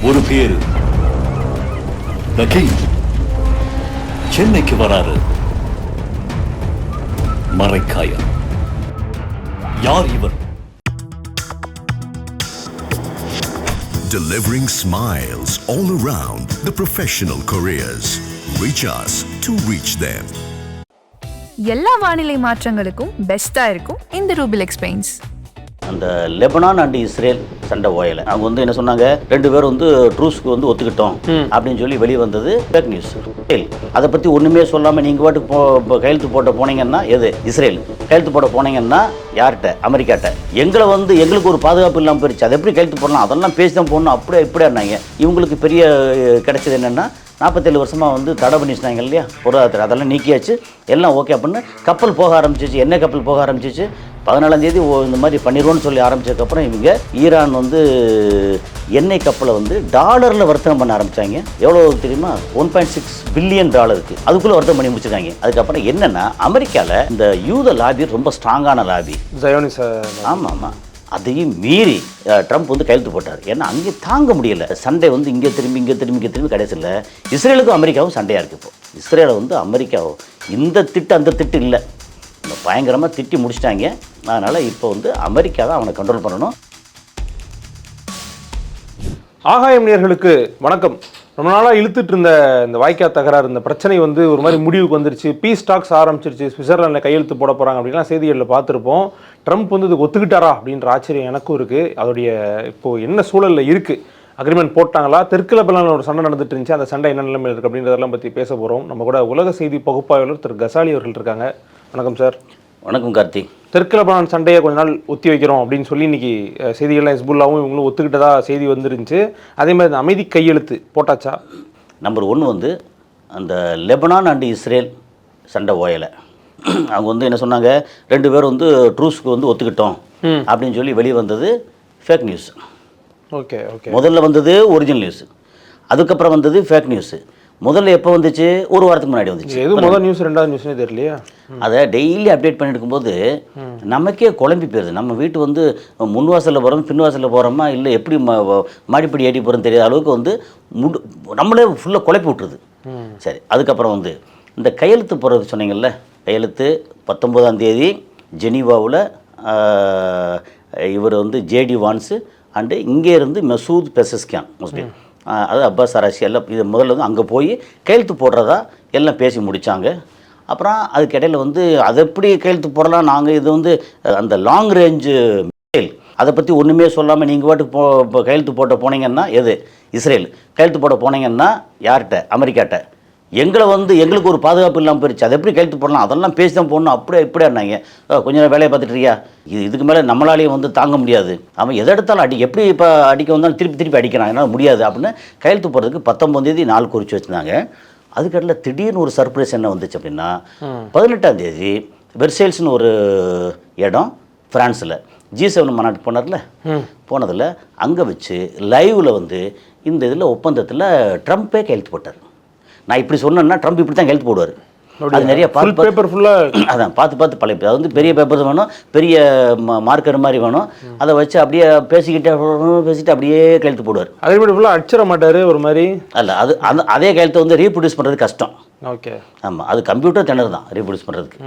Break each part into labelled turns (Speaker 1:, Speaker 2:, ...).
Speaker 1: ஒரு பேரு The King சென்னைக்கு வராரு. மரைக்காயர். யார் இவர்?
Speaker 2: Delivering smiles all around the professional careers. Reach us to reach them.
Speaker 3: எல்லா வானிலை மாற்றங்களுக்கும் பெஸ்டா இருக்கும் இந்த ரூபிலெக்ஸ் பெயிண்ட்ஸ்.
Speaker 4: அந்த லெபனான் அண்ட் இஸ்ரேல் சண்டை ஓயலை. அவங்க வந்து என்ன சொன்னாங்க, ரெண்டு பேரும் வந்து ட்ரூஸ்க்கு வந்து ஒத்துக்கிட்டோம் அப்படின்னு சொல்லி வெளியே வந்தது ஃபேக் நியூஸ். அதை பற்றி ஒன்றுமே சொல்லாமல் நீங்கள் பாட்டுக்கு கையெழுத்து போட்ட போனீங்கன்னா எது இஸ்ரேல் கையெழுத்து போட போனீங்கன்னா யார்கிட்ட? அமெரிக்காட்ட. எங்களை வந்து எங்களுக்கு ஒரு பாதுகாப்பு இல்லாமல் போயிடுச்சு, அதை எப்படி கையெழுத்து போடலாம், அதெல்லாம் பேசி தான் போடணும், அப்படியே இப்படியாருனாங்க. இவங்களுக்கு பெரிய கிடைச்சது என்னென்னா 47 வருஷமாக வந்து தடை பண்ணிச்சுனாங்க இல்லையா பொருளாதாரத்தில், அதெல்லாம் நீக்கியாச்சு, எல்லாம் ஓகே அப்படின்னு கப்பல் போக ஆரம்பிச்சிச்சு. என்ன கப்பல் போக ஆரம்பிச்சிச்சு? 14ஆம் தேதி இந்த மாதிரி பண்ணிடுவோன்னு சொல்லி ஆரம்பித்ததுக்கப்புறம் இவங்க ஈரான் வந்து எண்ணெய் கப்பலை வந்து டாலரில் வர்த்தகம் பண்ண ஆரம்பித்தாங்க. எவ்வளோ தெரியுமா? $1.6 பில்லியன் அதுக்குள்ளே வர்த்தகம் பண்ணி முடிச்சிருக்காங்க. அதுக்கப்புறம் என்னென்னா அமெரிக்காவில் இந்த யூத லாபி ரொம்ப ஸ்ட்ராங்கான லாபி. ஆமாம் ஆமாம். அதையும் மீறி ட்ரம்ப் வந்து கையெழுத்து போட்டார். ஏன்னா அங்கே தாங்க முடியலை சண்டை வந்து இங்கே திரும்பி கடைசியில் இஸ்ரேலுக்கும் அமெரிக்காவும் சண்டையாக இருக்குது. இப்போ இஸ்ரேலை வந்து அமெரிக்காவும் இந்த திட்டு அந்த திட்டு இல்லை, பயங்கரமாக திட்டி முடிச்சிட்டாங்க. அதனால் இப்போ வந்து அமெரிக்கா தான் அவனை கண்ட்ரோல் பண்ணணும்.
Speaker 5: ஆகாயம் நேயர்களுக்கு வணக்கம். ரொம்ப நாளாக இழுத்துட்டு இருந்த இந்த வாய்க்கா தகராறு, இந்த பிரச்சனை வந்து ஒரு மாதிரி முடிவுக்கு வந்துருச்சு. பீஸ் டாக்ஸ் ஆரம்பிச்சிருச்சு, சுவிட்சர்லாண்டில் கையெழுத்து போட போகிறாங்க அப்படின்லாம் செய்திகளில் பார்த்துருப்போம். ட்ரம்ப் வந்து இதுக்கு ஒத்துக்கிட்டாரா அப்படின்ற ஆச்சரியம் எனக்கும் இருக்குது. அதோடைய இப்போது என்ன சூழலில் இருக்குது, அக்ரிமெண்ட் போட்டாங்களா, தெற்கு லெபனானில் ஒரு சண்டை நடந்துட்டு இருந்துச்சு, அந்த சண்டை என்ன நிலைமையில் இருக்குது அப்படின்றதெல்லாம் பற்றி பேச போகிறோம். நம்ம கூட உலக செய்தி பகுப்பாய்வாளர் திரு கசாலி அவர்கள் இருக்காங்க. வணக்கம் சார்.
Speaker 4: வணக்கம் கார்த்தி. தெற்கு
Speaker 5: லெபனான் சண்டையை கொஞ்ச நாள் ஒத்தி வைக்கிறோம் அப்படின்னு சொல்லி இன்றைக்கி செய்திகள்லாம் ஹிஸ்புல்லாவும் இவங்களும் ஒத்துக்கிட்டதா செய்தி வந்துருந்துச்சு. அதே மாதிரி அமைதி கையெழுத்து போட்டாச்சா?
Speaker 4: நம்பர் 1 வந்து அந்த லெபனான் அண்ட் இஸ்ரேல் சண்டை ஓயலை. அவங்க வந்து என்ன சொன்னாங்க, ரெண்டு பேரும் வந்து ட்ரூஸ்க்கு வந்து ஒத்துக்கிட்டோம் அப்படின்னு சொல்லி வெளியே வந்தது ஃபேக் நியூஸ்.
Speaker 5: Okay okay.
Speaker 4: முதல்ல வந்தது ஒரிஜினல் நியூஸ், அதுக்கப்புறம் வந்தது ஃபேக் நியூஸ். முதல்ல எப்போ வந்துச்சு? ஒரு வாரத்துக்கு முன்னாடி வந்துச்சு.
Speaker 5: எது முதல் நியூஸ் ரெண்டாவது நியூஸ்னே தெரியலையா?
Speaker 4: அதை டெய்லி அப்டேட் பண்ணிட்டு இருக்கும்போது நமக்கே குழம்பி போயிருது. நம்ம வீட்டு வந்து முன்வாசலில் போகிறோம் பின்வாசலில் போகிறோமா இல்லை எப்படி மாடிப்படி ஏடி போகிறோன்னு தெரியாத அளவுக்கு வந்து நம்மளே ஃபுல்லாக குழப்பி விட்டுருது. சரி, அதுக்கப்புறம் வந்து இந்த கையெழுத்து போடுறது சொன்னீங்கல்ல, கையெழுத்து 19ஆம் தேதி ஜெனீவாவில் இவர் வந்து ஜேடி வான்ஸு அண்டு இங்கே இருந்து மசூத் பெசஸ்கியான் முஸ்லீம், அது அப்பாஸ் அராசி எல்லாம் இது முதல்ல வந்து அங்கே போய் கையெழுத்து போடுறதா எல்லாம் பேசி முடித்தாங்க. அப்புறம் அதுக்கிடையில் வந்து அதை எப்படி கையெழுத்து போடலாம், நாங்கள் இது வந்து அந்த லாங் ரேஞ்சு மிசைல், அதை பற்றி ஒன்றுமே சொல்லாமல் நீங்கள் பாட்டுக்கு கையெழுத்து போட்ட போனீங்கன்னா எது இஸ்ரேல் கையெழுத்து போட போனீங்கன்னா யார்கிட்ட? அமெரிக்காட்ட. எங்களை வந்து எங்களுக்கு ஒரு பாதுகாப்பு இல்லாமல் போயிடுச்சு, அதை எப்படி கையெழுத்து போடலாம், அதெல்லாம் பேசி தான் போடணும், அப்படியே இப்படியாருனாங்க. கொஞ்சம் நேரம் வேலையை பார்த்துட்டு இருக்கியா, இதுக்கு மேலே நம்மளாலேயும் வந்து தாங்க முடியாது, அவன் எதை எடுத்தாலும் எப்படி இப்போ அடிக்க வந்தாலும் திருப்பி அடிக்கிறான், என்னால் முடியாது அப்படின்னு கையெழுத்து போடுறதுக்கு 19ஆம் தேதி நாள் குறித்து வச்சுருந்தாங்க. அதுக்கடையில் திடீர்னு ஒரு சர்ப்ரைஸ் என்ன வந்துச்சு அப்படின்னா 18ஆம் தேதி வெர்சேல்ஸ்னு ஒரு இடம் ஃப்ரான்ஸில் G7 மாநாட்டு போனார்ல, போனதில் அங்கே வச்சு லைவில் வந்து இந்த இதில் ஒப்பந்தத்தில் ட்ரம்ப்பே கையெழுத்து போட்டார். நான் இப்படி சொன்னேன்னா ட்ரம்ப் இப்படி தான் கையெழுத்து போடுவார். அது நிறைய பேப்பர் ஃபுல்லாக அதான் பார்த்து பழைய, அது வந்து பெரிய பேப்பர் வேணும், பெரிய மார்க்கர் மாதிரி வேணும், அதை வச்சு அப்படியே பேசிட்டு அப்படியே கையெழுத்து போடுவார்.
Speaker 5: அதே மாதிரி ஃபுல்லாக அடிச்சிட மாட்டார் ஒரு மாதிரி.
Speaker 4: அல்ல, அது அதே கையெழுத்தை வந்து ரீப்ரொடியூஸ் பண்ணுறது கஷ்டம்.
Speaker 5: ஓகே.
Speaker 4: ஆமாம், அது கம்ப்யூட்டர் திணறு தான் ரீப்ரொடியூஸ் பண்ணுறதுக்கு.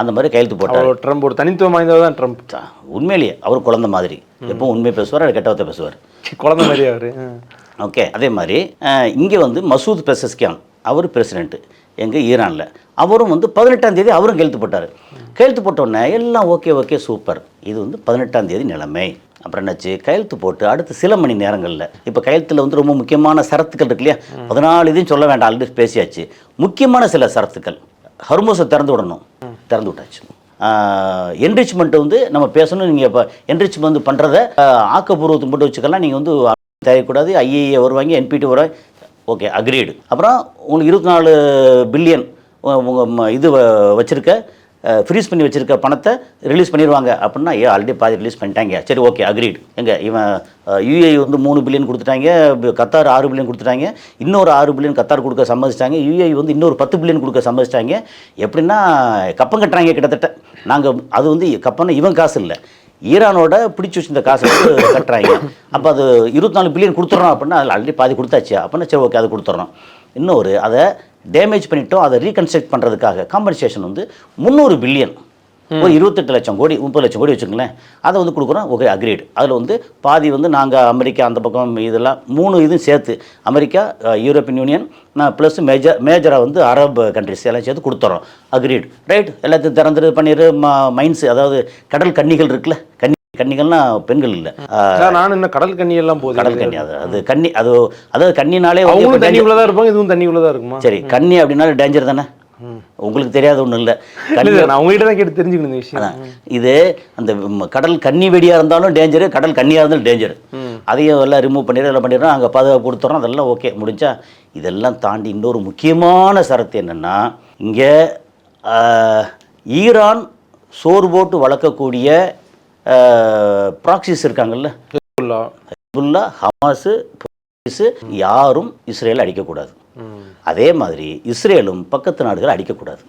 Speaker 4: அந்த மாதிரி கையெழுத்து போட்டார்.
Speaker 5: ட்ரம்ப் ஒரு தனித்துவம் வாய்ந்தவர் தான் ட்ரம்ப்.
Speaker 4: உண்மையிலேயே அவர் குழந்தை மாதிரி, எப்பவும் உண்மையை பேசுவார், அது கெட்டவத்தை பேசுவார்,
Speaker 5: குழந்தை மாதிரி அவர். ஓகே.
Speaker 4: அதே மாதிரி இங்கே வந்து மசூத் பெசஸ்கியான் அவர் பிரசிடென்ட்டு எங்கள் ஈரானில், அவரும் வந்து 18ஆம் தேதி அவரும் கையெழுத்து போட்டார். கையெழுத்து போட்டோடனே எல்லாம் ஓகே சூப்பர். இது வந்து 18ஆம் தேதி நிலைமை. அப்புறம் என்னாச்சு, கையெழுத்து போட்டு அடுத்த சில மணி நேரங்களில் இப்போ கையெழுத்தில் வந்து ரொம்ப முக்கியமான சரத்துக்கள் இருக்கு இல்லையா, 14 இதையும் சொல்ல வேண்டாம், ஆல்ரெடி பேசியாச்சு. முக்கியமான சில சரத்துக்கள், ஹர்மோஸை திறந்து விட்டாச்சு. என்ரிச்மெண்ட்டை வந்து நம்ம பேசணும். நீங்கள் இப்போ என்ரிச்மெண்ட் வந்து பண்ணுறதை ஆக்கப்பூர்வத்துக்கு மட்டும் வச்சுக்கலாம், நீங்கள் வந்து தேவைக்கூடாது. ஐஏஏ வருவாங்க, NPT வருவாங்க, ஓகே அக்ரீடு. அப்புறம் உங்களுக்கு 24 பில்லியன் உங்கள் இது வச்சுருக்க ஃப்ரீஸ் பண்ணி வச்சுருக்க பணத்தை ரிலீஸ் பண்ணிடுவாங்க அப்படின்னா, ஆல்ரெடி பாதி ரிலீஸ் பண்ணிட்டாங்க, சரி ஓகே அக்ரீடு. இவன் UAE வந்து 3 பில்லியன் கொடுத்துட்டாங்க, கத்தார் 6 பில்லியன் கொடுத்துட்டாங்க, இன்னொரு 6 பில்லியன் கத்தார் கொடுக்க சம்மதிச்சிட்டாங்க, UAE வந்து இன்னொரு 10 பில்லியன் கொடுக்க சம்மதிச்சிட்டாங்க. எப்படின்னா கப்பம் கட்டுறாங்க கிட்டத்தட்ட. நாங்கள் அது வந்து கப்பம்னா இவன் காசு இல்லை, ஈரானோட பிடிச்சி வச்சிருந்த காசை வந்து கட்டுறாங்க. அப்போ அது 24 பில்லியன் கொடுத்துட்றோம் அப்படின்னா அதில் ஆல்ரெடி பாதி கொடுத்தாச்சு அப்படின்னா சரி ஓகே அது கொடுத்துட்றோம். இன்னொரு அதை டேமேஜ் பண்ணிட்டோம், அதை ரீகன்ஸ்ட்ரக்ட் பண்ணுறதுக்காக காம்பன்சேஷன் வந்து 300 பில்லியன், ஒரு 28 லட்சம் கோடி 30 லட்சம் கோடி வச்சுக்கங்களேன், அதை வந்து கொடுக்குறோம். Okay agreed. அதில் வந்து பாதி வந்து நாங்கள் அமெரிக்கா அந்த பக்கம் இதெல்லாம் 3 இதுவும் சேர்த்து அமெரிக்கா, யூரோப்பியன் யூனியன் ப்ளஸ் மேஜராக வந்து அரப் கண்ட்ரிஸ் எல்லாம் சேர்த்து கொடுத்துறோம். Agreed right. எல்லாத்தையும் திறந்துட்டு பண்ணிடு. மைன்ஸ் அதாவது கடல் கன்னிகள் இருக்குல்ல, கன்னிகள்னா பெண்கள் இல்லை,
Speaker 5: நான் என்ன கடல் கன்னி எல்லாம் போகுது.
Speaker 4: கடல் கன்னி அது கன்னி அது அதாவது கன்னினாலே
Speaker 5: தண்ணி உள்ளதா இருப்பாங்க, இதுவும் தண்ணி உள்ளதா இருக்குமா?
Speaker 4: சரி, கன்னி அப்படின்னாலே டேஞ்சர் தானே, உங்களுக்கு தெரியாத ஒன்றும் இல்லை.
Speaker 5: நான் உங்ககிட்ட தான் கேட்டு தெரிஞ்சுக்கணும் இந்த விஷயம்.
Speaker 4: இது அந்த கடல் கன்னி வெடியாக இருந்தாலும் டேஞ்சரு, கடல் கன்னியாக இருந்தாலும் டேஞ்சரு. அதையும் எல்லாம் ரிமூவ் பண்ணிடுறோம், எல்லாம் பண்ணிடுறோம், அங்கே பாதுகாப்பு கொடுத்துறோம், அதெல்லாம் ஓகே முடிஞ்சா. இதெல்லாம் தாண்டி இன்னொரு முக்கியமான சரத்து என்னென்னா, இங்கே ஈரான் சோறு போட்டு வளர்க்கக்கூடிய ப்ராக்சிஸ் இருக்காங்கல்ல, ஹிஸ்புல்லா, ஹமாஸு, யாரும் இஸ்ரேலை அடிக்கக்கூடாது. அதே மாதிரி இஸ்ரேலும் பக்கத்து நாடுகளை அடிக்கக்கூடாது.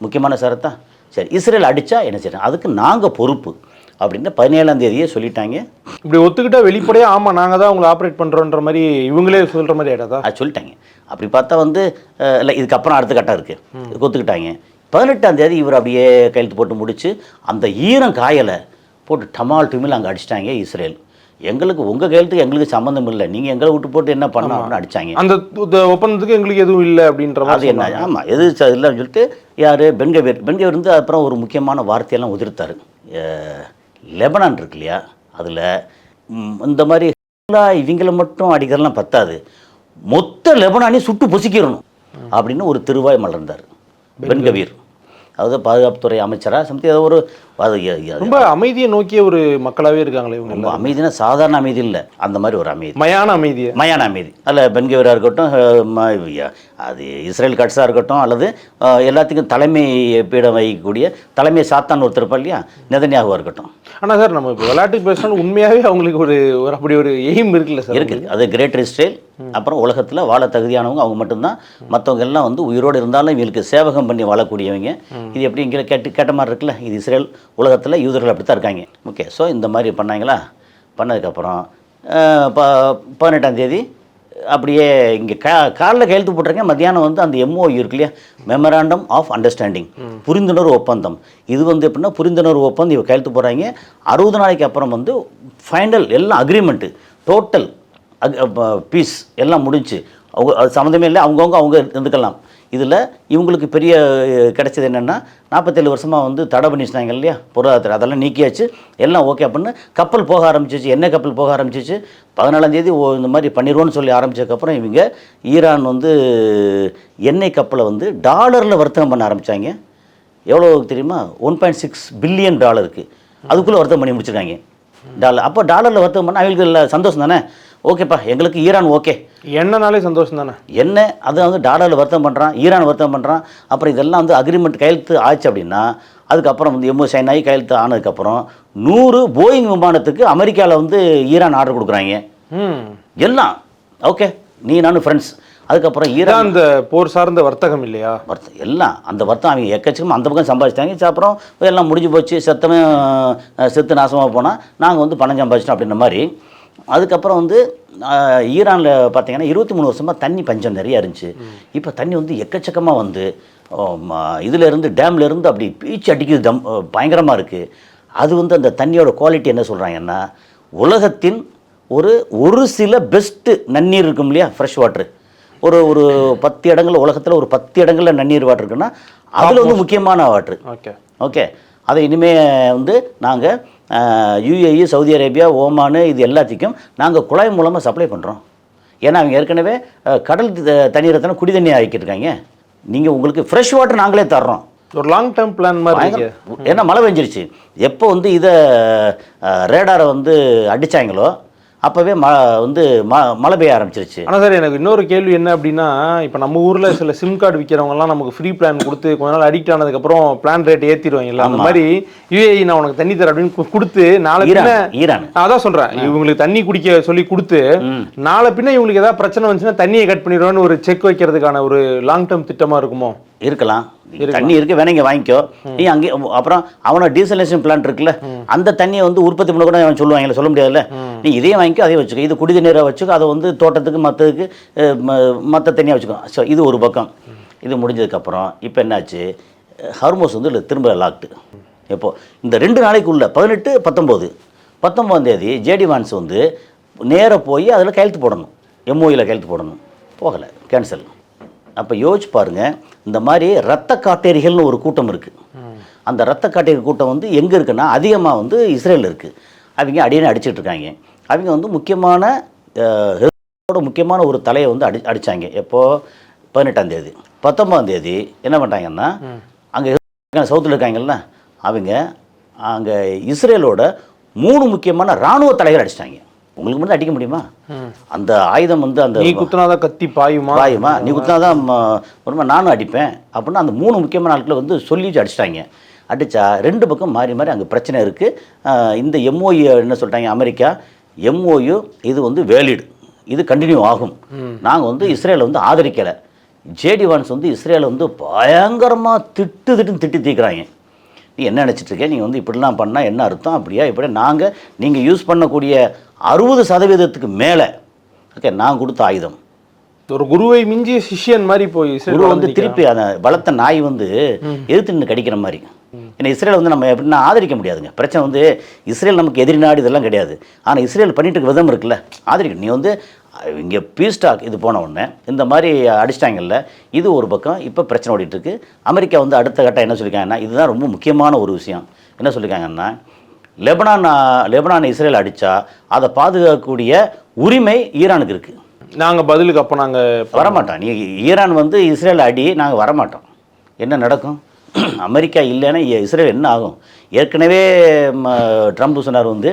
Speaker 4: முக்கியமான சரத்தா. சரி, இஸ்ரேல் அடித்தா என்ன செய்யணும், அதுக்கு நாங்கள் பொறுப்பு அப்படின்னு 17ஆம் தேதியே சொல்லிட்டாங்க.
Speaker 5: இப்படி ஒத்துக்கிட்டா வெளிப்படையாக ஆமாம் நாங்கள் தான் உங்களை ஆப்ரேட் பண்ணுறோன்ற மாதிரி இவங்களே சொல்கிற மாதிரி ஆகிடாதா?
Speaker 4: அது சொல்லிட்டாங்க. அப்படி பார்த்தா வந்து இல்லை, இதுக்கப்புறம் அடுத்த கட்டம் இருக்குது, ஒத்துக்கிட்டாங்க. 18ஆம் தேதி இவர் அப்படியே கையெழுத்து போட்டு முடிச்சு அந்த ஈரம் காயலை போட்டு டமால் டுமில் அங்கே அடிச்சிட்டாங்க இஸ்ரேல். எங்களுக்கு உங்கள் கையெழுத்துக்கு எங்களுக்கு சம்மந்தம் இல்லை, நீங்கள் எங்களை விட்டு போட்டு என்ன பண்ணோம் அப்படின்னு அடித்தாங்க.
Speaker 5: அந்த ஒப்பந்தத்துக்கு எங்களுக்கு எதுவும் இல்லை அப்படின்ற மாதிரி.
Speaker 4: என்ன ஆமாம் எது இல்லைன்னு சொல்லிட்டு யார் பென்கவீர் வந்து அப்புறம் ஒரு முக்கியமான வார்த்தையெல்லாம் உதிர்த்தார். லெபனான் இருக்கு இல்லையா, அதில் இந்த மாதிரி இவங்களை மட்டும் அடிக்கிறதுலாம் பத்தாது, மொத்த லெபனானையும் சுட்டு பொசிக்கிறணும் அப்படின்னு ஒரு திருவாய் மலர்ந்தார் பென்கவீர். அதாவது பாதுகாப்புத்துறை அமைச்சராக சம்திங் ஏதோ ஒரு
Speaker 5: ரொம்ப அமைதியை நோக்கிய ஒரு மக்களாகவே இருக்காங்களே இவங்க.
Speaker 4: ரொம்ப அமைதினா சாதாரண அமைதி இல்லை, அந்த மாதிரி ஒரு அமைதி,
Speaker 5: மயான அமைதி. அதில்
Speaker 4: பென்கவீராக இருக்கட்டும், அது இஸ்ரேல் கட்ஸாக இருக்கட்டும், அல்லது எல்லாத்துக்கும் தலைமை பீடம் வகிக்கக்கூடிய தலைமை சாத்தான் ஒருத்தர் இருப்பா இல்லையா, நெதன்யாகுவாக இருக்கட்டும்.
Speaker 5: ஆனால் சார் நம்ம இப்போ விளையாட்டுக்கு பேசணும், உண்மையாகவே அவங்களுக்கு ஒரு அப்படி ஒரு எய்ம் இருக்குல்ல சார்?
Speaker 4: இருக்குது. அது கிரேட் இஸ்ரேல். அப்புறம் உலகத்தில் வாழ தகுதியானவங்க அவங்க மட்டும்தான், மற்றவங்க எல்லாம் வந்து உயிரோடு இருந்தாலும் இவங்களுக்கு சேவகம் பண்ணி வாழக்கூடியவங்க. இது எப்படி இங்கே கேட்ட மாதிரி இருக்குல்ல, இது இஸ்ரேல். உலகத்தில் யூதர்கள் அப்படி தான் இருக்காங்க. ஓகே, ஸோ இந்த மாதிரி பண்ணாங்களா, பண்ணதுக்கப்புறம் 18ஆம் தேதி அப்படியே இங்கே காலைல கையெழுத்து போட்டிருங்க, மத்தியானம் வந்து அந்த MOU இருக்கு இல்லையா, மெமராண்டம் ஆஃப் அண்டர்ஸ்டாண்டிங், புரிந்துணர்வு ஒப்பந்தம். இது வந்து எப்படின்னா புரிந்துணர்வு ஒப்பந்தம் இவங்க கையெழுத்து போடுறாங்க. 60 நாளைக்கு அப்புறம் வந்து ஃபைனல் எல்லாம் அக்ரிமெண்ட்டு, டோட்டல் பீஸ் எல்லாம் முடிஞ்சு. அவங்க அது சம்மந்தமே இல்லை, அவங்க இருந்துக்கலாம். இதில் இவங்களுக்கு பெரிய கிடைச்சது என்னென்னா 47 வருஷமாக வந்து தடை பண்ணிச்சிட்டாங்க இல்லையா பொருளாதாரத்தில், அதெல்லாம் நீக்கியாச்சு, எல்லாம் ஓகே அப்படின்னு கப்பல் போக ஆரம்பிச்சிச்சு. எண்ணெய் கப்பல் போக ஆரம்பிச்சிச்சு. 14ஆம் தேதி இந்த மாதிரி பண்ணிடுவோன்னு சொல்லி ஆரம்பித்ததுக்கப்புறம் இவங்க ஈரான் வந்து எண்ணெய் கப்பலை வந்து டாலரில் வர்த்தகம் பண்ண ஆரம்பித்தாங்க. எவ்வளோ தெரியுமா, $1.6 பில்லியன். அதுக்குள்ளே வர்த்தகம் பண்ணி முடிச்சிருக்காங்க டாலர். அப்போ டாலரில் வர்த்தகம் பண்ணால் அவங்களுக்கு இல்லை சந்தோஷம் தானே. ஓகேப்பா, எங்களுக்கு ஈரான் ஓகே,
Speaker 5: என்னன்னாலே சந்தோஷம் தானே.
Speaker 4: என்ன அது வந்து டாலரில் வர்த்தகம் பண்ணுறான், ஈரான் வர்த்தகம் பண்ணுறான். அப்புறம் இதெல்லாம் வந்து அக்ரிமெண்ட் கையெழுத்து ஆச்சு அப்படின்னா அதுக்கப்புறம் வந்து MOU சைன் ஆகி கையெழுத்து ஆனதுக்கப்புறம் 100 போயிங் விமானத்துக்கு அமெரிக்காவில் வந்து ஈரான் ஆர்டர் கொடுக்குறாங்க. எல்லாம் ஓகே, நீ நானும் ஃப்ரெண்ட்ஸ். அதுக்கப்புறம் ஈரான்
Speaker 5: அந்த போர் சார்ந்த வர்த்தகம் இல்லையா,
Speaker 4: எல்லாம் அந்த வர்த்தகம் அவங்க எக்கச்சக்கமாக அந்த பக்கம் சம்பாதிச்சிட்டாங்க. அப்புறம் எல்லாம் முடிஞ்சு போச்சு, செத்து நாசமாக போனால் நாங்கள் வந்து பணம் சம்பாதிச்சிட்டோம் அப்படின்ற மாதிரி. அதுக்கப்புறம் வந்து ஈரானில் பார்த்தீங்கன்னா 23 வருஷமாக தண்ணி பஞ்சம் நிறையா இருந்துச்சு. இப்போ தண்ணி வந்து எக்கச்சக்கமாக வந்து இதிலேருந்து டேம்லேருந்து அப்படி பீச்சு அடிக்குது, பயங்கரமாக இருக்குது. அது வந்து அந்த தண்ணியோட குவாலிட்டி என்ன சொல்கிறாங்கன்னா, உலகத்தின் ஒரு சில பெஸ்ட்டு நன்னீர் இருக்கும் இல்லையா, ஃப்ரெஷ் வாட்ரு. ஒரு 10 இடங்கள் உலகத்தில் ஒரு 10 இடங்களில் நன்னீர் வாட்டர் இருக்குன்னா அதில் வந்து முக்கியமான வாட்ரு. ஓகே, அதை இனிமேல் வந்து நாங்கள் UAE, சவுதி அரேபியா, ஓமானு இது எல்லாத்துக்கும் நாங்கள் குழாய் மூலமாக சப்ளை பண்ணுறோம். ஏன்னா அவங்க ஏற்கனவே கடல் தண்ணீரை தானே குடி தண்ணி ஆக்கிட்டுருக்காங்க. நீங்கள் உங்களுக்கு ஃப்ரெஷ் வாட்டர் நாங்களே தர்றோம்.
Speaker 5: ஒரு லாங் டேர்ம் பிளான் மாதிரி.
Speaker 4: ஏன்னா மழை பெஞ்சிருச்சு. எப்போ வந்து இதை ரேடாரை வந்து அடித்தாங்களோ அப்போவே வந்து மழை பெய்ய ஆரம்பிச்சிருச்சு.
Speaker 5: ஆனால் சார் எனக்கு இன்னொரு கேள்வி என்ன அப்படின்னா, இப்போ நம்ம ஊரில் சில சிம் கார்டு விற்கிறவங்கலாம் நமக்கு ஃப்ரீ பிளான் கொடுத்து கொஞ்ச நாள் அடிக்ட் ஆனதுக்கப்புறம் பிளான் ரேட் ஏற்றிடுவாங்கல்ல, அந்த மாதிரி யுஏஇ நான் உனக்கு தண்ணி தரேன் அப்படின்னு கொடுத்து நாளை பின்ன
Speaker 4: ஈரான்
Speaker 5: அதான் சொல்கிறேன், இவங்களுக்கு தண்ணி குடிக்க சொல்லி கொடுத்து நாளை பின்ன இவங்களுக்கு ஏதாவது பிரச்சனை வந்துச்சுன்னா தண்ணியை கட் பண்ணிடுவான்னு ஒரு செக் வைக்கிறதுக்கான ஒரு லாங் டேர்ம் திட்டமாக இருக்குமோ?
Speaker 4: இருக்கலாம். தண்ணி இருக்கு, வேணா இங்கே வாங்கிக்கோ. நீ அங்கே அப்புறம் அவனோட டீசலேஷன் பிளான்ட் இருக்குல்ல, அந்த தண்ணியை வந்து உற்பத்தி பண்ண கூட அவன் சொல்லுவாங்கல்ல, சொல்ல முடியாதுல்ல. நீ இதே வாங்கிக்கோ, அதே வச்சுக்கோ, இது குடி தண்ணீரை வச்சுக்கோ, அதை வந்து தோட்டத்துக்கு மற்றதுக்கு மற்ற தண்ணியாக வச்சுக்கோ. ஸோ இது ஒரு பக்கம். இது முடிஞ்சதுக்கப்புறம் இப்போ என்னாச்சு, ஹார்மோஸ் வந்து திரும்ப லாக்டு. எப்போ இந்த 2 நாளைக்குள்ள 18, 19 தேதி ஜேடி வான்ஸ் வந்து நேராக போய் அதில் கையெழுத்து போடணும், எம்ஓயில் கையெழுத்து போடணும். போகலை, கேன்சல். அப்போ யோசிச்சு பாருங்கள், இந்த மாதிரி இரத்த காட்டேரிகள்னு ஒரு கூட்டம் இருக்குது. அந்த இரத்த காட்டேரி கூட்டம் வந்து எங்கே இருக்குன்னா அதிகமாக வந்து இஸ்ரேலில் இருக்குது. அவங்க அடியனே அடிச்சுட்டு இருக்காங்க. அவங்க வந்து முக்கியமான ஒரு தலையை வந்து அடித்தாங்க. எப்போது 18ஆம் தேதி. 19ஆம் தேதி என்ன பண்ணிட்டாங்கன்னா, அங்கே சவுத்தில் இருக்காங்கல்ல, அவங்க அங்கே இஸ்ரேலோட 3 முக்கியமான இராணுவ தலைவர் அடிச்சிட்டாங்க. உங்களுக்கு மட்டும் அடிக்க முடியுமா? அந்த ஆயுதம் வந்து அந்த
Speaker 5: நீ குத்துனாதான் கத்தி பாயுமா,
Speaker 4: நீ குத்துனாதான் நானும் அடிப்பேன் அப்படின்னு அந்த 3 முக்கியமான ஆட்களை வந்து சொல்லி அடிச்சிட்டாங்க. அடித்தா 2 பக்கம் மாறி மாறி அங்கே பிரச்சனை இருக்குது. இந்த எம்ஓயு என்ன சொல்லிட்டாங்க, அமெரிக்கா எம்ஓயு இது வந்து வேலிடு, இது கண்டினியூ ஆகும். நாங்கள் வந்து இஸ்ரேலை வந்து ஆதரிக்கலை. ஜேடி வான்ஸ் வந்து இஸ்ரேலை வந்து பயங்கரமாக திட்டுன்னு தீக்குறாங்க. நீ என்ன நினச்சிட்ருக்க, நீ வந்து இப்படிலாம் பண்ணால் என்ன அர்த்தம், அப்படியா இப்படி நீங்கள் யூஸ் பண்ணக்கூடிய 60% மேலே ஓகே நான் கொடுத்த ஆயுதம்.
Speaker 5: ஒரு குருவை மிஞ்சிய சிஷ்யன் மாதிரி போய்
Speaker 4: குரு வந்து திருப்பி அந்த வளர்த்த நாய் வந்து எதிர்த்து நின்று கடிக்கிற மாதிரி. ஏன்னா இஸ்ரேல் வந்து நம்ம எப்படின்னா ஆதரிக்க முடியாதுங்க. பிரச்சனை வந்து இஸ்ரேல் நமக்கு எதிரி நாடு இதெல்லாம் கிடையாது. ஆனால் இஸ்ரேல் பண்ணிட்டு இருக்க விதம் இருக்குல்ல, ஆதரிக்கணும். நீ வந்து இங்கே பீஸ் டாக் இது போன உடனே இந்த மாதிரி அடிச்சிட்டாங்கல்ல, இது ஒரு பக்கம் இப்போ பிரச்சனை ஓடிட்டுருக்கு. அமெரிக்கா வந்து அடுத்த கட்டம் என்ன சொல்லியிருக்காங்கன்னா, இதுதான் ரொம்ப முக்கியமான ஒரு விஷயம். என்ன சொல்லியிருக்காங்கன்னா, லெபனான் இஸ்ரேல் அடித்தா அதை பாதுகாக்கக்கூடிய உரிமை ஈரானுக்கு இருக்குது.
Speaker 5: நாங்கள் பதிலுக்கு அப்போ நாங்கள்
Speaker 4: வரமாட்டோம். நீ ஈரான் வந்து இஸ்ரேல் அடி, நாங்கள் வரமாட்டோம். என்ன நடக்கும்? அமெரிக்கா இல்லைன்னா இஸ்ரேல் என்ன ஆகும்? ஏற்கனவே ட்ரம்ப் சொன்னார் வந்து,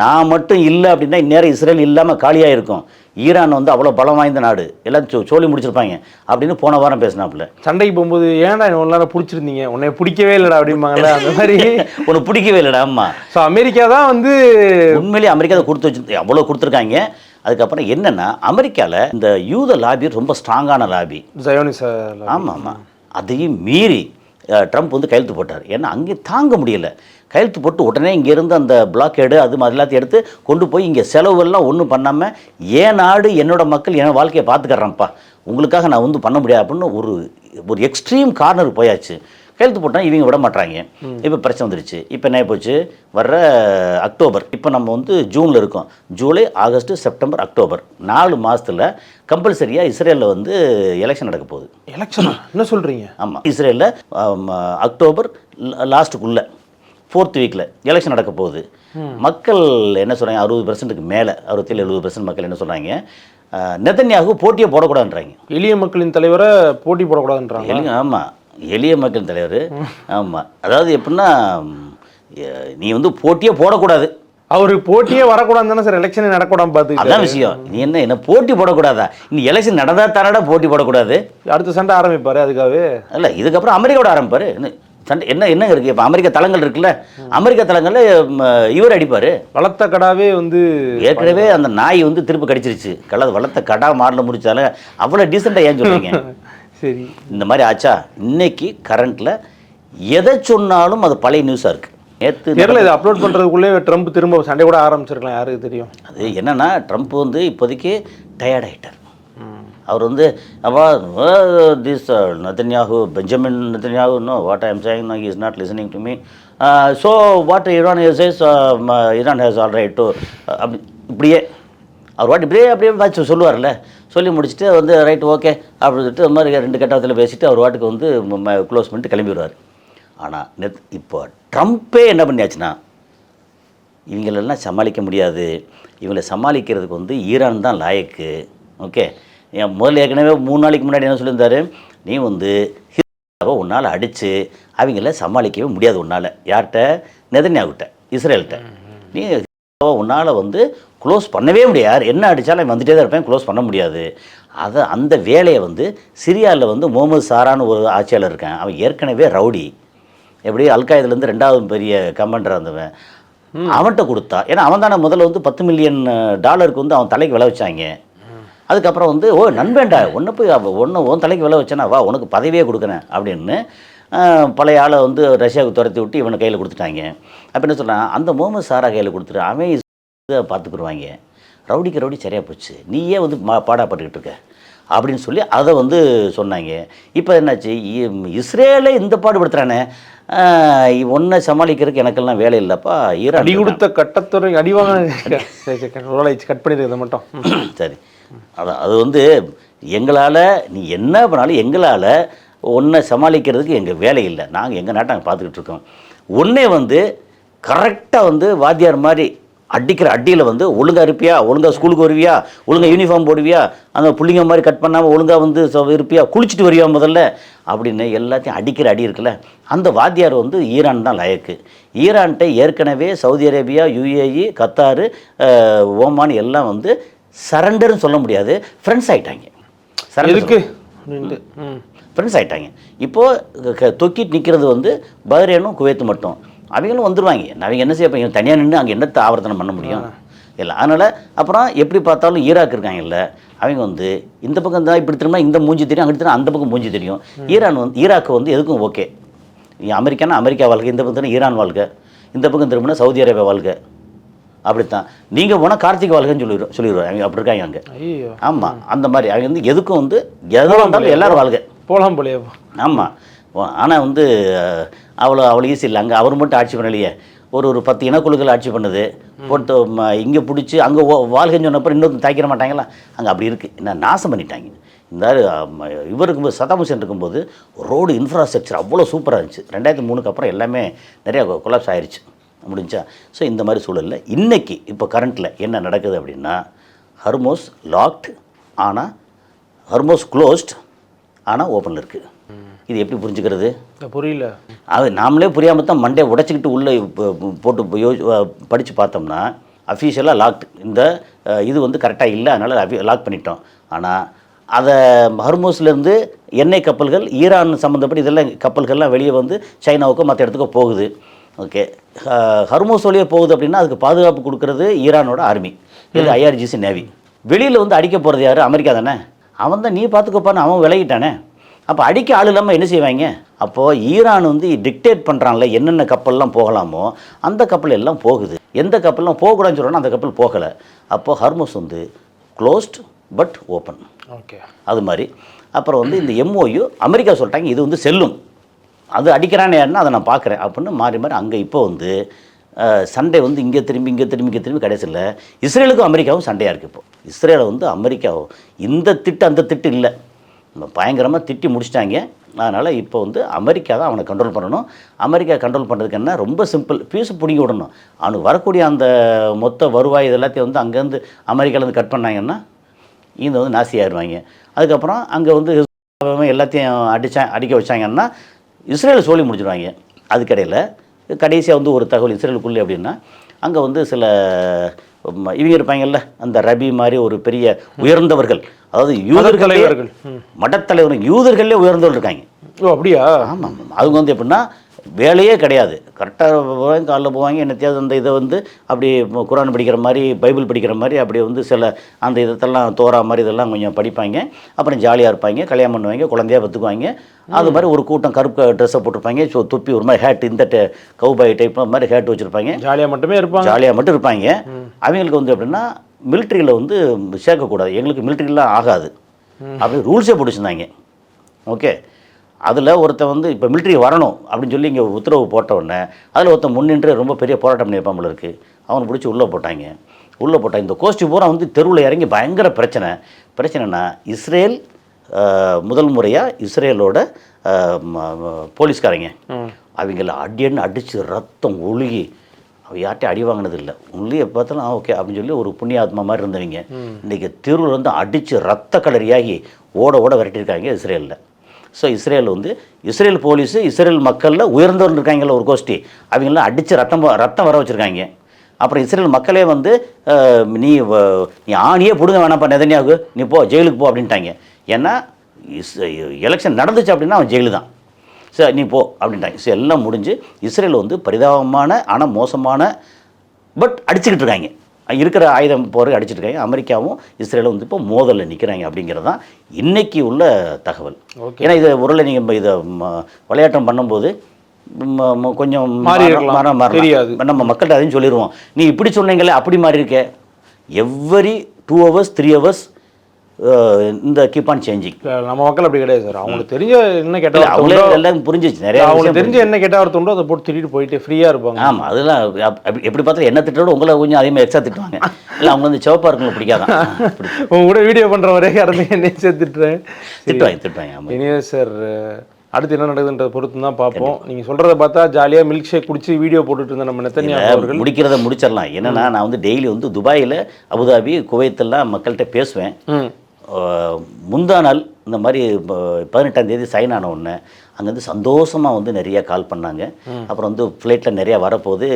Speaker 4: நான் மட்டும் இல்லை அப்படின்னா இந்நேரம் இஸ்ரேல் இல்லாமல் காலியாக இருக்கும். ஈரான் வந்து அவ்வளோ பலம் வாய்ந்த நாடு, எல்லாம் சோழி முடிச்சிருப்பாங்க அப்படின்னு போன வாரம் பேசினாப்புல. சண்டைக்கு
Speaker 5: போகும்போது ஏன்டா ஒன்று நேரம் பிடிச்சிருந்தீங்க, உன்னை பிடிக்கவே இல்லைடா அப்படிம்பாங்களே, அந்த மாதிரி
Speaker 4: ஒன்று பிடிக்கவே இல்லைடா. ஆமாம்.
Speaker 5: ஸோ அமெரிக்கா தான் வந்து
Speaker 4: உண்மையிலேயே அமெரிக்கா தான் கொடுத்து வச்சு அவ்வளோ கொடுத்துருக்காங்க. அதுக்கப்புறம் என்னென்னா, அமெரிக்காவில் இந்த யூத லாபி ரொம்ப ஸ்ட்ராங்கான லாபி, ஆமாம் ஆமாம். அதையும் மீறி ட்ரம்ப் வந்து கையெழுத்து போட்டார். ஏன்னா அங்கே தாங்க முடியலை. கையெழுத்து போட்டு உடனே இங்கேருந்து அந்த பிளாக்கேடு அது மாதிரி எல்லாத்தையும் எடுத்து கொண்டு போய் இங்கே செலவுகள்லாம் ஒன்றும் பண்ணாமல், ஏன் நாடு என்னோடய மக்கள் என் வாழ்க்கையை பார்த்துக்கறேன்ப்பா, உங்களுக்காக நான் வந்து பண்ண முடியாது அப்படின்னு ஒரு எக்ஸ்ட்ரீம் கார்னர் போயாச்சு. கையெழுத்து போட்டால் இவங்க விட மாட்டாங்க. இப்போ பிரச்சனை வந்துருச்சு. இப்போ என்ன போச்சு, வர்ற அக்டோபர், இப்போ நம்ம வந்து ஜூனில் இருக்கோம், ஜூலை ஆகஸ்ட் செப்டம்பர் அக்டோபர் 4 மாதத்தில் கம்பல்சரியாக இஸ்ரேலில் வந்து எலெக்ஷன் நடக்க போகுது.
Speaker 5: எலெக்ஷனா? என்ன சொல்கிறீங்க?
Speaker 4: ஆமாம், இஸ்ரேலில் அக்டோபர் லாஸ்ட்டுக்குள்ளே 4th வீக்கில் எலெக்ஷன் நடக்க போகுது. மக்கள் என்ன சொல்கிறாங்க, 60%க்கு மேலே 67-70% மக்கள் என்ன சொல்கிறாங்க, நெதன்யாகு போட்டியை போடக்கூடாதுன்றாங்க.
Speaker 5: எளிய மக்களின் தலைவரை போட்டி போடக்கூடாதுன்றாங்க.
Speaker 4: ஆமாம், எளிய மக்கள் தலைவர். ஆமாம், அதாவது எப்படின்னா, நீ வந்து போட்டியே போடக்கூடாது,
Speaker 5: அவர் போட்டியே வரக்கூடாது தானே சார், எலெக்ஷன் நடக்கூடாது பார்த்து.
Speaker 4: அதான் விஷயம். நீ என்ன போட்டி போடக்கூடாதா? நீ எலெக்ஷன் நடந்தா தானடா போட்டி போடக்கூடாது.
Speaker 5: அடுத்த சண்டை ஆரம்பிப்பாரு அதுக்காகவே.
Speaker 4: இல்லை, இதுக்கப்புறம் அமெரிக்காவோட ஆரம்பிப்பார் சண்டை. என்ன இருக்குது இப்போ, அமெரிக்கா தளங்கள் இருக்குல்ல, அமெரிக்கா தளங்களில் இவர் அடிப்பார்.
Speaker 5: வளர்த்த கடாவே வந்து
Speaker 4: ஏற்கனவே அந்த நாய் வந்து திருப்பி கடிச்சிருச்சு. வளர்த்த கடா மாடல முடிச்சாலும் அவ்வளோ டீசெண்டாக ஏன் சொல்கிறீங்க?
Speaker 5: சரி,
Speaker 4: இந்த மாதிரி ஆச்சா? இன்னைக்கு கரண்ட்டில் எதை சொன்னாலும் அது பழைய நியூஸாக இருக்குது. நேற்று
Speaker 5: தெரியல, இதை அப்லோட் பண்ணுறதுக்குள்ளே ட்ரம்ப் திரும்ப சண்டை கூட ஆரம்பிச்சிருக்கலாம், யாருக்கு தெரியும்.
Speaker 4: அது என்னென்னா, ட்ரம்ப் வந்து இப்போதைக்கு டயர்ட் ஆகிட்டார். அவர் வந்து அப்போ this Netanyahu, Benjamin Netanyahu, no what I am saying, he is not listening to me, so what Iran says, Iran has all right to, அப்படி இப்படியே அவர் வாட்டி அப்படியே வச்சு சொல்லுவார்ல. சொல்லி முடிச்சுட்டு வந்து ரைட் ஓகே அப்படின்னு சொல்லிட்டு அது மாதிரி 2 கட்டத்தில் பேசிவிட்டு அவர் வாட்டுக்கு வந்து க்ளோஸ் பண்ணிட்டு கிளம்பிடுவார். ஆனால் இப்போ ட்ரம்ப்பே என்ன பண்ணியாச்சுன்னா, இவங்களெல்லாம் சமாளிக்க முடியாது, இவங்களை சமாளிக்கிறதுக்கு வந்து ஈரான் தான் லாயக்கு. ஓகே, என் முதல்ல ஏற்கனவே 3 நாளைக்கு முன்னாடி என்ன சொல்லியிருந்தாரு, நீ வந்து ஹிஸ்புல்லாவை உன்னால் அடித்து அவங்கள சமாளிக்கவே முடியாது உன்னால். யார்கிட்ட? நெதன்யாகுட்ட, இஸ்ரேல்கிட்ட. நீ உன்னால் வந்து க்ளோஸ் பண்ணவே முடியாது. என்ன அடித்தாலும் வந்துட்டே தான் இருப்பேன், க்ளோஸ் பண்ண முடியாது. அந்த வேலையை வந்து சிரியாவில் வந்து முகமது சாரான்னு ஒரு ஆட்சியாளர் இருக்கான். அவன் ஏற்கனவே ரவுடி, எப்படி அல்காயதுலேருந்து 2வது பெரிய கமாண்டர் இருந்தவன். அவன்கிட்ட கொடுத்தா, ஏன்னா அவன் தானே முதல்ல வந்து $10 மில்லியன் வந்து அவன் தலைக்கு விளை வச்சாங்க. அதுக்கப்புறம் வந்து நண்பேண்டா ஒன்று போய் உன் தலைக்கு விளை வச்சேன்னா வா உனக்கு பதவியே கொடுக்குறேன் அப்படின்னு பழைய ஆளை வந்து ரஷ்யாவுக்கு துரத்தி விட்டு இவனை கையில் கொடுத்துட்டாங்க. அப்போ என்ன சொல்கிறான், அந்த முகமது சாரா கையில் கொடுத்துட்டு அவன் பார்த்துக்குருவாங்க. ரவுடிக்கு ரவுடி சரியாக போச்சு, நீயே வந்து பாடாப்பட்டுக்கிட்டு இருக்க அப்படின்னு சொல்லி அதை வந்து சொன்னாங்க. இப்போ என்னாச்சு, இஸ்ரேலை இந்த பாடுபடுத்துகிறானே, ஒன்றை சமாளிக்கிறதுக்கு எனக்கெல்லாம் வேலை இல்லைப்பா. ஈரான்
Speaker 5: அடி கொடுத்த கட்டத்துறை அடிவாங்க கட் பண்ணிடுறது மட்டும்
Speaker 4: சரி. அது வந்து எங்களால் நீ என்ன பண்ணாலும் எங்களால் ஒன்றை சமாளிக்கிறதுக்கு எங்கள் வேலை இல்லை. நாங்கள் எங்கள் நாட்டை நாங்கள் பார்த்துக்கிட்டு இருக்கோம். ஒன்றே வந்து கரெக்டாக வந்து வாத்தியார் மாதிரி அடிக்கிற அடியில் வந்து ஒழுங்காக இருப்பியா, ஒழுங்காக ஸ்கூலுக்கு வருவியா, ஒழுங்காக யூனிஃபார்ம் போடுவியா, அந்த பிள்ளைங்க மாதிரி கட் பண்ணாமல் ஒழுங்காக வந்து இருப்பியா, குளிச்சுட்டு வருவியா முதல்ல அப்படின்னு எல்லாத்தையும் அடிக்கிற அடி இருக்குல்ல, அந்த வாத்தியார் வந்து ஈரான் தான் லயக்கு. ஈரான்கிட்ட ஏற்கனவே Saudi Arabia, UAE, Qatar, Oman எல்லாம் வந்து சரண்டர்னு சொல்ல முடியாது, ஃப்ரெண்ட்ஸ் ஆகிட்டாங்க. ஃப்ரெண்ட்ஸ் ஆகிட்டாங்க. இப்போது தொக்கிட்டு நிற்கிறது வந்து பஹ்ரைனும் குவைத்து மட்டும். அவங்களும் வந்துடுவாங்க. அவங்க என்ன செய்ய தனியாக நின்று அங்கே என்னத்தை ஆவர்த்தனம் பண்ண முடியும் இல்லை. அதனால் அப்புறம் எப்படி பார்த்தாலும் ஈராக் இருக்காங்கல்ல, அவங்க வந்து இந்த பக்கம் தான் இப்படி திரும்ப இந்த மூஞ்சி தெரியும், அங்கே திரும்ப அந்த பக்கம் மூஞ்சி தெரியும். ஈராக்கு வந்து எதுக்கும் ஓகே. அமெரிக்கானா அமெரிக்கா வாழ்க்கை, இந்த பக்கம் ஈரான் வாழ்க்கை, இந்த பக்கம் திரும்பினா சவுதி அரேபியா வாழ்க்கை. அப்படித்தான் நீங்கள் போனால் கார்த்திக் வாழ்க்கைன்னு சொல்லிடுவாங்க. அவங்க அப்படி இருக்காங்க அங்கே. ஆமாம், அந்த மாதிரி அவங்க வந்து எதுக்கும் வந்து எதோ வந்தாலும் எல்லோரும் வாழ்க்கை
Speaker 5: போகலாம் போலையா.
Speaker 4: ஆமாம். ஆனால் வந்து அவ்வளோ ஈஸி இல்லை. அங்கே அவர் மட்டும் ஆட்சி பண்ணலையே, ஒரு 10 இனக்குழுக்கள் ஆட்சி பண்ணுது. போட்டு இங்கே பிடிச்சி அங்கே வாழ்க்கைன்னு சொன்னப்போ இன்னொரு தாய்க்கிற மாட்டாங்களா, அங்கே அப்படி இருக்குது. என்ன நாசம் பண்ணிட்டாங்க. இந்த இவர் இருக்கும்போது, சதாம் ஹுசேன் இருக்கும்போது ரோடு இன்ஃப்ராஸ்ட்ரக்சர் அவ்வளோ சூப்பராக இருந்துச்சு. 2003க்கு அப்புறம் எல்லாமே நிறையா கொலாப்ஸ் ஆயிடுச்சு, முடிஞ்சா. ஸோ இந்த மாதிரி சூழலில் இன்றைக்கி இப்போ கரண்ட்டில் என்ன நடக்குது அப்படின்னா, ஹர்மோஸ் லாக்டு ஆனால் ஹர்மோஸ் க்ளோஸ்ட் ஆனால் ஓப்பனில் இருக்குது. இது எப்படி புரிஞ்சுக்கிறது
Speaker 5: புரியல.
Speaker 4: அது நாமளே புரியாமல் தான் மண்டே உடச்சிக்கிட்டு உள்ளே போட்டு படித்து பார்த்தோம்னா அஃபீஷியலாக லாக்டு. இந்த இது வந்து கரெக்டாக இல்லை, அதனால் லாக் பண்ணிட்டோம். ஆனால் அதை ஹர்மோஸ்லேருந்து எண்ணெய் கப்பல்கள், ஈரான் சம்மந்தப்பட்ட இதெல்லாம் கப்பல்கள்லாம் வெளியே வந்து சைனாவுக்கோ மற்ற இடத்துக்கோ போகுது. ஓகே, ஹர்மோஸ் வழியே போகுது அப்படின்னா அதுக்கு பாதுகாப்பு கொடுக்குறது ஈரானோட ஆர்மி, இது IRGC நேவி. வெளியில் வந்து அடிக்க போகிறது யார்? அமெரிக்கா தானே. அவன் தான் நீ பார்த்துக்கப்பான்னு அவன் விலகிட்டானே. அப்போ அடிக்க ஆள் இல்லாமல் என்ன செய்வாங்க? அப்போது ஈரான் வந்து டிக்டேட் பண்ணுறான்ல, என்னென்ன கப்பல்லாம் போகலாமோ அந்த கப்பல் எல்லாம் போகுது. எந்த கப்பல்லாம் போகக்கூடாதுன்னு சொல்கிறோன்னா அந்த கப்பல் போகலை. அப்போது ஹர்மோஸ் வந்து க்ளோஸ்ட் பட் ஓப்பன். ஓகே, அது மாதிரி. அப்புறம் வந்து இந்த MOU அமெரிக்கா சொல்லிட்டாங்க இது வந்து செல்லும், அது அடிக்கிறானே யாருன்னா அதை நான் பார்க்குறேன் அப்படின்னு மாறி மாறி அங்கே இப்போ வந்து சண்டே வந்து இங்கே திரும்பி கடைசியில் இஸ்ரேலுக்கும் அமெரிக்காவும் சண்டையாக இருக்குது. இப்போ இஸ்ரேலை வந்து அமெரிக்காவும் இந்த திட்டு அந்த திட்டு இல்லை, பயங்கரமாக திட்டி முடிச்சிட்டாங்க. அதனால் இப்போ வந்து அமெரிக்கா தான் அவனை கண்ட்ரோல் பண்ணணும். அமெரிக்கா கண்ட்ரோல் பண்ணுறதுக்கு என்ன, ரொம்ப சிம்பிள், பீஸு பிடிங்கி விடணும். அவனுக்கு வரக்கூடிய அந்த மொத்த வருவாய் இது எல்லாத்தையும் வந்து அங்கேருந்து அமெரிக்காவிலேருந்து கட் பண்ணாங்கன்னா இங்கே வந்து நாசி ஆயிடுவாங்க. அதுக்கப்புறம் அங்கே வந்து எல்லாத்தையும் அடிக்க வச்சாங்கன்னா இஸ்ரேல் சோழி முடிச்சிடுவாங்க. அதுக்கிடையில் கடைசியாக வந்து ஒரு தகவல் இஸ்ரேலுக்குள்ளே அப்படின்னா, அங்கே வந்து சில இவங்க இருப்பாங்கல்ல, அந்த ரபி மாதிரி ஒரு பெரிய உயர்ந்தவர்கள், அதாவது யூதர்களே மடத்தலைவர்கள், யூதர்களே உயர்ந்தவர்கள் இருக்காங்க.
Speaker 5: ஓ அப்படியா?
Speaker 4: ஆமாம். அவங்க வந்து எப்படின்னா வேலையே கிடையாது, கரெக்டாக போவாங்க, காலைல போவாங்க, என்னத்தையாவது அந்த இதை வந்து அப்படி குரான் படிக்கிற மாதிரி, பைபிள் படிக்கிற மாதிரி, அப்படி வந்து சில அந்த இதெல்லாம் தோறா மாதிரி இதெல்லாம் கொஞ்சம் படிப்பாங்க. அப்புறம் ஜாலியாக இருப்பாங்க, கல்யாணம் பண்ணுவாங்க, குழந்தையாக பெற்றுக்குவாங்க. அது மாதிரி ஒரு கூட்டம் கருப்பு ட்ரெஸ்ஸை போட்டிருப்பாங்க, ஸோ தொப்பி ஒரு மாதிரி ஹேட், இந்த கவுபாய் டைப் மாதிரி ஹேட் வச்சுருப்பாங்க.
Speaker 5: ஜாலியாக
Speaker 4: மட்டும் இருப்பாங்க. அவங்களுக்கு வந்து எப்படின்னா மிலிட்ரியில் வந்து சேர்க்கக்கூடாது, எங்களுக்கு மிலிட்ரிலாம் ஆகாது அப்படி ரூல்ஸே போட்டுச்சுருந்தாங்க. ஓகே, அதில் ஒருத்தன் வந்து இப்போ மிலிட்ரி வரணும் அப்படின்னு சொல்லி இங்கே உத்தரவு போட்ட உடனே அதில் ஒருத்தன் முன்னின்று ரொம்ப பெரிய போராட்டம் பண்ணியிருப்பான் போல இருக்குது. அவனை பிடிச்சி உள்ளே போட்டாங்க. இந்த கோஷ்டி பூரா வந்து தெருவில் இறங்கி பயங்கர பிரச்சனைனா இஸ்ரேல் முதல் முறையாக இஸ்ரேலோட போலீஸ்காரங்க அவங்கள அடிச்சு ரத்தம் ஒழுகி அவள் யார்ட்டையும் அடி வாங்கினது இல்லை. ஒன்லி எப்போ பார்த்தாலும் ஓகே அப்படின்னு சொல்லி ஒரு புண்ணியாத்மா மாதிரி இருந்தவங்க இன்றைக்கி தெருவில் வந்து அடித்து ரத்த கலரியாகி ஓட விரட்டியிருக்காங்க இஸ்ரேலில். ஸோ இஸ்ரேல் வந்து இஸ்ரேல் போலீஸு, இஸ்ரேல் மக்களில் உயர்ந்தவர்கள் இருக்காங்கள ஒரு கோஷ்டி, அவங்களாம் அடித்து ரத்தம் வர வச்சுருக்காங்க. அப்புறம் இஸ்ரேல் மக்களே வந்து நீ ஆணியே பிடுங்க வேணாம்ப்பா நெதன்யாகு, நீ போ ஜெயிலுக்கு போ அப்படின்ட்டாங்க. ஏன்னா எலெக்ஷன் நடந்துச்சு அப்படின்னா அவன் ஜெயிலு தான். சரி நீ போ அப்படின்ட்டாங்க. சரி எல்லாம் முடிஞ்சு இஸ்ரேல் வந்து பரிதாபமான ஆனால் மோசமான பட் அடிச்சுக்கிட்டு இருக்காங்க. இருக்கிற ஆயுதம் போகிற அடிச்சுட்டு இருக்காங்க. அமெரிக்காவும் இஸ்ரேலும் வந்து இப்போ மோதலில் நிற்கிறாங்க அப்படிங்கிறது தான் இன்றைக்கி உள்ள தகவல். ஏன்னா இதை ஒருவேளை நீங்கள் இதை விளையாட்டம் பண்ணும்போது கொஞ்சம்
Speaker 5: தெரியாது,
Speaker 4: நம்ம மக்கள்கிட்ட அதையும் சொல்லிடுவோம். நீ இப்படி சொன்னீங்களே அப்படி மாறி இருக்க. எவ்வரி 2 hours 3 hours இந்த கீப் ஆன் சேஞ்சிங்.
Speaker 5: நம்ம மக்கள் அப்படி கிடையாது சார். அவங்களுக்கு தெரிஞ்ச என்ன கேட்டால்
Speaker 4: அவங்களே எல்லாம் புரிஞ்சிச்சு. நிறைய
Speaker 5: அவங்களுக்கு தெரிஞ்ச என்ன கேட்டால் அவர் தோன்றோ அதை போட்டு திட்டிட்டு போயிட்டு ஃப்ரீயாக இருப்பாங்க.
Speaker 4: ஆமாம், அதெல்லாம் எப்படி பார்த்தாலும் என்ன திட்டோட உங்களை கொஞ்சம் அதிகமாக எக்ஸ்ட்ரா திட்டுவாங்க. இல்லை அவங்க வந்து சிவப்பாக இருக்கவங்க பிடிக்காதான்.
Speaker 5: உங்க கூட வீடியோ பண்ணுற வரைய யாருமே என்னையும் சேர்த்துட்டுறேன்
Speaker 4: திட்டுவாங்க. ஆமாம்
Speaker 5: இனியே சார், அடுத்து என்ன நடக்குதுன்றத பொறுத்து தான் பார்ப்போம். நீங்கள் சொல்கிறத பார்த்தா ஜாலியாக மில்க் ஷேக் குடிச்சு வீடியோ போட்டுட்டு இருந்த நம்ம நெத்தன்யாகு அவர்கள்
Speaker 4: முடிக்கிறத முடிச்சிடலாம். என்னன்னா நான் வந்து டெய்லி வந்து துபாயில், அபுதாபி, குவைத்தெல்லாம் மக்கள்கிட்ட பேசுவேன். முந்தா நாள் இந்த மாதிரி 18ஆம் தேதி சைன் ஆன உடனே அங்கே வந்து சந்தோஷமாக வந்து நிறையா கால் பண்ணாங்க. அப்புறம் வந்து ஃப்ளைட்டில் நிறையா வரப்போகுது,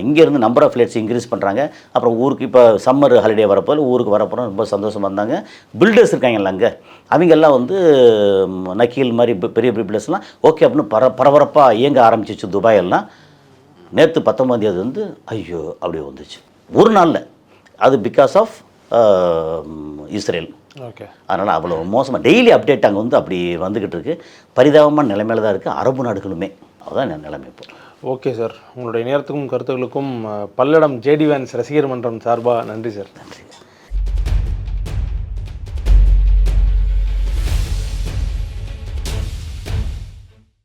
Speaker 4: இங்கேருந்து நம்பர் ஆஃப் ஃப்ளைட்ஸ் இன்க்ரீஸ் பண்ணுறாங்க. அப்புறம் ஊருக்கு இப்போ சம்மர் ஹாலிடே வரப்போது ஊருக்கு வரப்போகிறோம் ரொம்ப சந்தோஷமாக இருந்தாங்க. பில்டர்ஸ் இருக்காங்கல்ல அங்கே, அவங்கெல்லாம் வந்து நக்கீல் மாதிரி பெரிய பெரிய பில்டர்ஸ்லாம் ஓகே அப்படின்னு பரபரப்பாக இயங்க ஆரம்பிச்சிச்சு துபாயெல்லாம். நேற்று 19ஆம் தேதி வந்து ஐயோ அப்படி வந்துச்சு ஒரு நாளில். அது பிகாஸ் ஆஃப் இஸ்ரேல்.
Speaker 5: ஓகே,
Speaker 4: அதனால் அவ்வளோ மோசமாக டெய்லி அப்டேட் அங்கே வந்து அப்படி வந்துக்கிட்டு இருக்குது. பரிதாபமான நிலைமையில தான் இருக்குது அரபு நாடுகளுமே. அதுதான் நிலைமை இப்போ.
Speaker 5: ஓகே சார், உங்களுடைய நேரத்துக்கும் கருத்துக்களுக்கும் பல்லடம் ஜேடி வேன்ஸ் ரசிகர் மன்றம் சார்பாக நன்றி சார்.
Speaker 4: நன்றி.